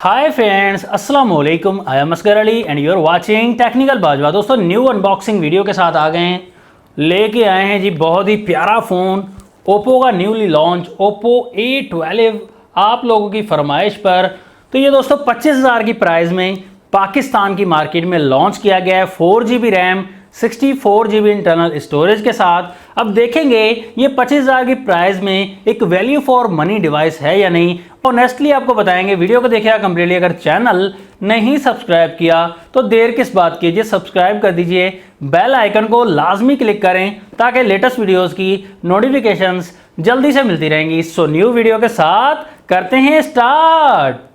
हाय friends, अस्सलाम वालेकुम। I am Asghar Ali and you are watching technical Bajwa. दोस्तों, न्यू अनबॉक्सिंग वीडियो के साथ आ गए हैं, लेके आए हैं जी बहुत ही प्यारा फ़ोन ओप्पो का न्यूली लॉन्च Oppo A12 आप लोगों की फरमाइश पर। तो ये दोस्तों 25,000 की प्राइस में पाकिस्तान की मार्केट में लॉन्च किया गया है। 4GB RAM 64GB internal storage के साथ। अब देखेंगे ये 25,000 की प्राइस में एक वैल्यू फॉर मनी डिवाइस है या नहीं। ऑनेस्टली आपको बताएंगे, वीडियो को देखिएगा कंप्लीटली। अगर चैनल नहीं सब्सक्राइब किया तो देर किस बात कीजिए, सब्सक्राइब कर दीजिए, बेल आइकन को लाजमी क्लिक करें ताकि लेटेस्ट वीडियोस की नोटिफिकेशंस जल्दी से मिलती रहेंगी। सो न्यू वीडियो के साथ करते हैं स्टार्ट।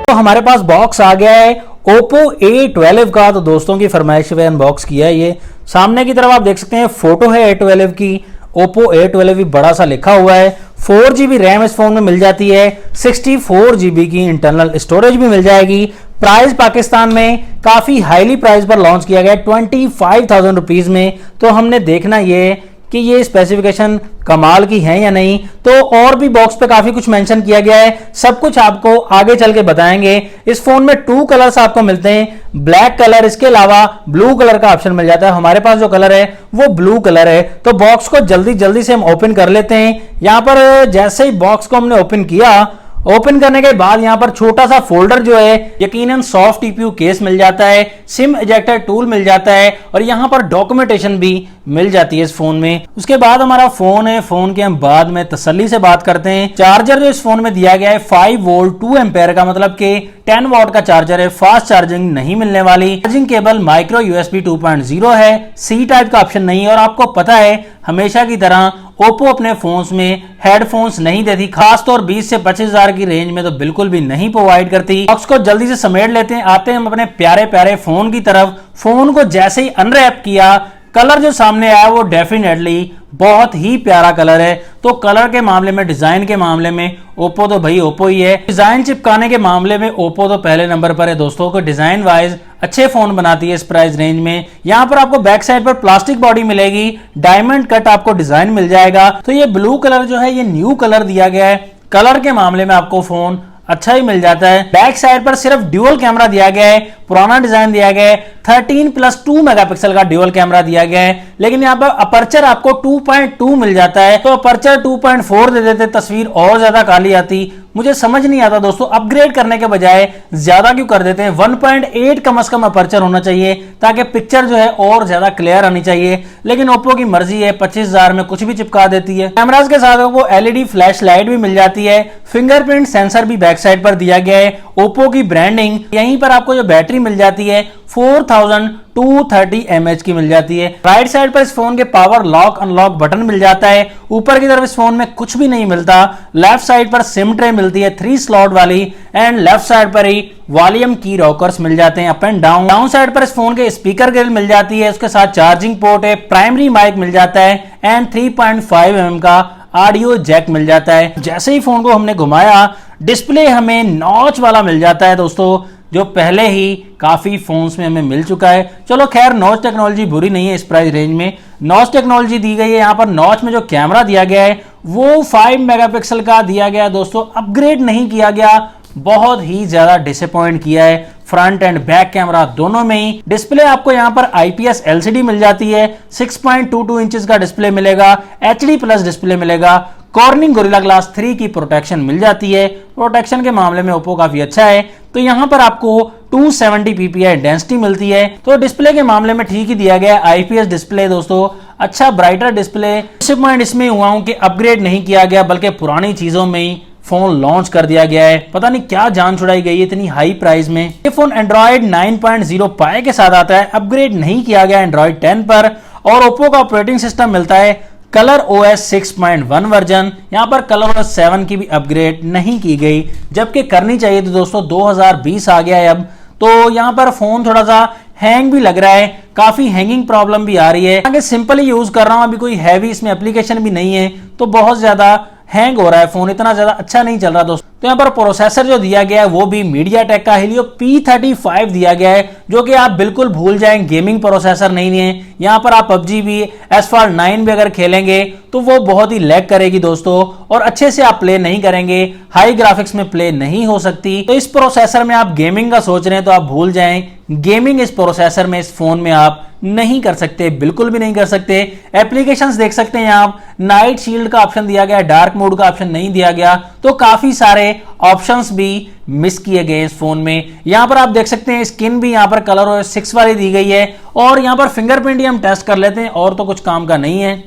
तो हमारे पास बॉक्स आ गया है Oppo A12 का। तो दोस्तों की फरमाइश पे अनबॉक्स किया है। ये सामने की तरफ आप देख सकते हैं, फोटो है A12 की। Oppo A12 भी बड़ा सा लिखा हुआ है। 4GB रैम इस फोन में मिल जाती है, 64GB की इंटरनल स्टोरेज भी मिल जाएगी। प्राइस पाकिस्तान में काफी हाईली प्राइस पर लॉन्च किया गया है, 25,000 रुपीज में। तो हमने देखना ये कि ये स्पेसिफिकेशन कमाल की है या नहीं। तो और भी बॉक्स पे काफी कुछ मेंशन किया गया है, सब कुछ आपको आगे चल के बताएंगे। इस फोन में 2 कलर्स आपको मिलते हैं, ब्लैक कलर, इसके अलावा ब्लू कलर का ऑप्शन मिल जाता है। हमारे पास जो कलर है वो ब्लू कलर है। तो बॉक्स को जल्दी से हम ओपन कर लेते हैं। यहां पर जैसे ही बॉक्स को हमने ओपन किया, ओपन करने के बाद यहां पर छोटा सा फोल्डर जो है, यकीनन सॉफ्ट टीपीयू केस मिल जाता है, सिम इजेक्टर टूल मिल जाता है और यहां पर डॉक्यूमेंटेशन भी मिल जाती है इस फोन में। उसके बाद हमारा फोन है, फोन के हम बाद में तसल्ली से बात करते हैं। चार्जर जो इस फोन में दिया गया है 5 वोल्ट 2 एम्पेयर का, मतलब कि 10 वॉट का चार्जर है। फास्ट चार्जिंग नहीं मिलने वाली। चार्जिंग केबल माइक्रो USB 2.0 है, सी टाइप का ऑप्शन नहीं है। और आपको पता है हमेशा की तरह ओप्पो अपने फोन्स में हेडफोन्स नहीं देती, खासतौर 20 से 25,000 की रेंज में तो बिल्कुल भी नहीं प्रोवाइड करती। बॉक्स को जल्दी से समेट लेते हैं, आते हैं हम अपने प्यारे प्यारे फोन की तरफ। फोन को जैसे ही अनरैप किया, कलर जो सामने आया वो डेफिनेटली बहुत ही प्यारा कलर है। तो कलर के मामले में, डिजाइन के मामले में ओप्पो तो भाई ओप्पो ही है। डिजाइन चिपकाने के मामले में ओप्पो तो पहले नंबर पर है दोस्तों। को डिजाइन वाइज अच्छे फोन बनाती है इस प्राइस रेंज में। यहां पर आपको बैक साइड पर प्लास्टिक बॉडी मिलेगी, डायमंड कट आपको डिजाइन मिल जाएगा। तो ये ब्लू कलर जो है ये न्यू कलर दिया गया है। कलर के मामले में आपको फोन अच्छा ही मिल जाता है। बैक साइड पर सिर्फ ड्यूअल कैमरा दिया गया है, पुराना डिजाइन दिया गया है। 13+2 मेगापिक्सल का ड्यूअल कैमरा दिया गया है, लेकिन यहाँ पर अपर्चर आपको 2.2 मिल जाता है। तो अपर्चर 2.4 दे देते, तस्वीर और ज्यादा काली आती। मुझे समझ नहीं आता दोस्तों, अपग्रेड करने के बजाय ज्यादा क्यों कर देते हैं। 1.8 कम से कम अपर्चर होना चाहिए ताकि पिक्चर जो है और ज्यादा क्लियर आनी चाहिए। लेकिन ओप्पो की मर्जी है, 25,000 में कुछ भी चिपका देती है। कैमराज के साथ आपको LED फ्लैश लाइट भी मिल जाती है। फिंगरप्रिंट सेंसर भी बैक साइड पर दिया गया है। ओप्पो की ब्रांडिंग। यहीं पर आपको जो बैटरी मिल जाती है 4230 mAh की मिल जाती है। राइट साइड पर इस फोन के पावर लॉक अनलॉक बटन मिल जाता है। ऊपर की तरफ इस फोन में कुछ भी नहीं मिलता। लेफ्ट साइड पर सिम ट्रे मिलती है 3 स्लॉट वाली, एंड लेफ्ट साइड पर ही वॉल्यूम की रॉकर्स मिल जाते हैं up and down. Down side पर इस फोन के स्पीकर ग्रिल मिल जाती है, उसके साथ चार्जिंग पोर्ट है, प्राइमरी माइक मिल जाता है एंड 3.5 mm का ऑडियो जैक मिल जाता है। जैसे ही फोन को हमने घुमाया, डिस्प्ले हमें नॉच वाला मिल जाता है दोस्तों, जो पहले ही काफी फोन्स में हमें मिल चुका है। चलो खैर, नॉच टेक्नोलॉजी बुरी नहीं है इस प्राइस रेंज में। नॉच टेक्नोलॉजी दी गई है। यहाँ पर नॉच में जो कैमरा दिया गया है वो 5 मेगापिक्सल का दिया गया है दोस्तों, अपग्रेड नहीं किया गया। बहुत ही ज्यादा डिसअपॉइंट किया है फ्रंट एंड बैक कैमरा दोनों में ही। डिस्प्ले आपको यहाँ पर IPS LCD मिल जाती है, 6.22 इंचेस का डिस्प्ले मिलेगा, HD प्लस डिस्प्ले मिलेगा। कॉर्निंग गोरिल्ला ग्लास 3 की प्रोटेक्शन मिल जाती है। प्रोटेक्शन के मामले में ओप्पो काफी अच्छा है। तो यहाँ पर आपको 270 ppi डेंसिटी मिलती है। तो डिस्प्ले के मामले में ठीक ही दिया गया है। IPS डिस्प्ले दोस्तों, अच्छा ब्राइटर डिस्प्ले। डिसअपॉइंट इसमें हुआ हूं कि अपग्रेड नहीं किया गया, बल्कि पुरानी चीजों में ही फोन लॉन्च कर दिया गया है। पता नहीं क्या जान छुड़ाई गई है इतनी हाई प्राइस में। ये फोन एंड्रॉइड 9.0 पाई के साथ आता है, अपग्रेड नहीं किया गया एंड्रॉइड 10 पर। और ओप्पो का ऑपरेटिंग सिस्टम मिलता है कलर OS 6.1 वर्जन। यहां पर कलर OS 7 की भी अपग्रेड नहीं की गई, जबकि करनी चाहिए। तो दोस्तों 2020 आ गया है अब, तो यहां पर फोन थोड़ा सा हैंग भी लग रहा है, काफी हैंगिंग प्रॉब्लम भी आ रही है। आगे सिंपली यूज कर रहा हूं, अभी कोई हैवी इसमें एप्लीकेशन भी नहीं है, तो बहुत ज्यादा हैंग हो रहा है फोन, इतना ज्यादा अच्छा नहीं चल रहा दोस्तों। तो यहाँ पर प्रोसेसर जो दिया गया है वो भी मीडियाटेक का Helio P35 दिया गया है, जो कि आप बिल्कुल भूल जाएं, गेमिंग प्रोसेसर नहीं है। यहाँ पर आप PUBG भी, Asphalt 9 भी अगर खेलेंगे तो वो बहुत ही लैग करेगी दोस्तों, और अच्छे से आप प्ले नहीं करेंगे, हाई ग्राफिक्स में प्ले नहीं हो सकती। तो इस प्रोसेसर में आप गेमिंग का सोच रहे हैं तो आप भूल जाएं, गेमिंग इस प्रोसेसर में, इस फोन में आप नहीं कर सकते, बिल्कुल भी नहीं कर सकते। एप्लीकेशंस देख सकते हैं आप, नाइट शील्ड का ऑप्शन दिया गया, डार्क मोड का ऑप्शन नहीं दिया गया, तो काफी सारे ऑप्शंस भी मिस किए गए इस फोन में। यहां पर आप देख सकते हैं स्किन भी यहां पर कलर 6 वाली दी गई है, और यहां पर फिंगरप्रिंट ही हम टेस्ट कर लेते हैं, और तो कुछ काम का नहीं है।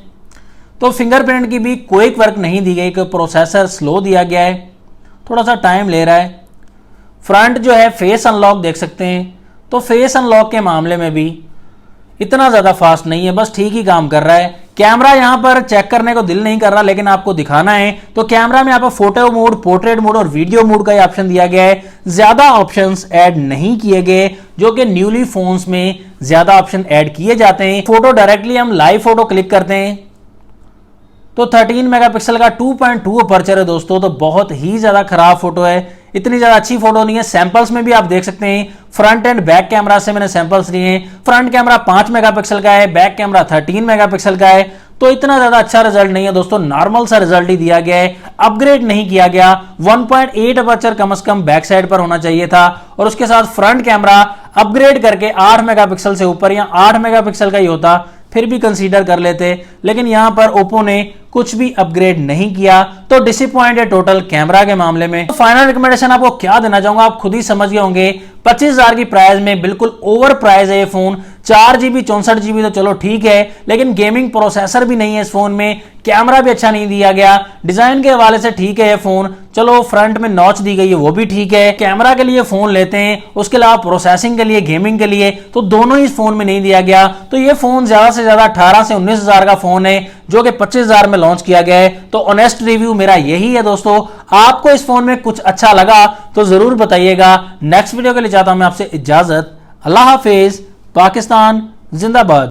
तो फिंगरप्रिंट की भी कोई वर्क नहीं दी गई, कि प्रोसेसर स्लो दिया गया है, थोड़ा सा टाइम ले रहा है। फ्रंट जो है फेस अनलॉक देख सकते हैं, तो फेस अनलॉक के मामले में भी इतना ज्यादा फास्ट नहीं है, बस ठीक ही काम कर रहा है। कैमरा यहां पर चेक करने को दिल नहीं कर रहा, लेकिन आपको दिखाना है तो कैमरा में यहाँ पर फोटो मोड, पोर्ट्रेट मोड और वीडियो मोड का ऑप्शन दिया गया है। ज्यादा ऑप्शंस ऐड नहीं किए गए, जो कि न्यूली फोन्स में ज्यादा ऑप्शन ऐड किए जाते हैं। फोटो डायरेक्टली हम लाइव फोटो क्लिक करते हैं तो 13 मेगापिक्सल का 2.2 अपर्चर है दोस्तों, तो बहुत ही ज्यादा खराब फोटो है, इतनी ज्यादा अच्छी फोटो नहीं है। सैंपल्स में भी आप देख सकते हैं, फ्रंट एंड बैक कैमरा से मैंने सैंपल्स लिए हैं। फ्रंट कैमरा 5 मेगापिक्सल का है, बैक कैमरा 13 मेगापिक्सल का है, तो इतना ज्यादा अच्छा रिजल्ट नहीं है दोस्तों, नॉर्मल सा रिजल्ट ही दिया गया है, अपग्रेड नहीं किया गया। 1.8 अपर्चर कम से कम बैक साइड पर होना चाहिए था, और उसके साथ फ्रंट कैमरा अपग्रेड करके 8 मेगापिक्सल से ऊपर या 8 मेगापिक्सल का ही होता, फिर भी कंसीडर कर लेते, लेकिन यहां पर ओप्पो ने कुछ भी अपग्रेड नहीं किया, तो डिसअपॉइंट है टोटल कैमरा के मामले में। तो फाइनल रिकमेंडेशन आपको क्या देना चाहूंगा, आप खुद ही समझ गए होंगे। 25,000 की प्राइस में बिल्कुल ओवर प्राइस है ये फोन। 4GB 64GB तो चलो ठीक है, लेकिन गेमिंग प्रोसेसर भी नहीं है इस फोन में, कैमरा भी अच्छा नहीं दिया गया। डिजाइन के हवाले से ठीक है ये फोन, चलो फ्रंट में नॉच दी गई है वो भी ठीक है, कैमरा के लिए फोन लेते हैं, उसके अलावा प्रोसेसिंग के लिए, गेमिंग के लिए तो दोनों ही इस फोन में नहीं दिया गया। तो ये फोन ज्यादा से ज्यादा 18 से 19,000 का फोन है, जो कि 25,000 में लॉन्च किया गया है। तो ऑनेस्ट रिव्यू मेरा यही है दोस्तों। आपको इस फोन में कुछ अच्छा लगा तो जरूर बताइएगा। नेक्स्ट वीडियो के लिए चाहता हूं मैं आपसे इजाजत। अल्लाह हाफिज, पाकिस्तान जिंदाबाद।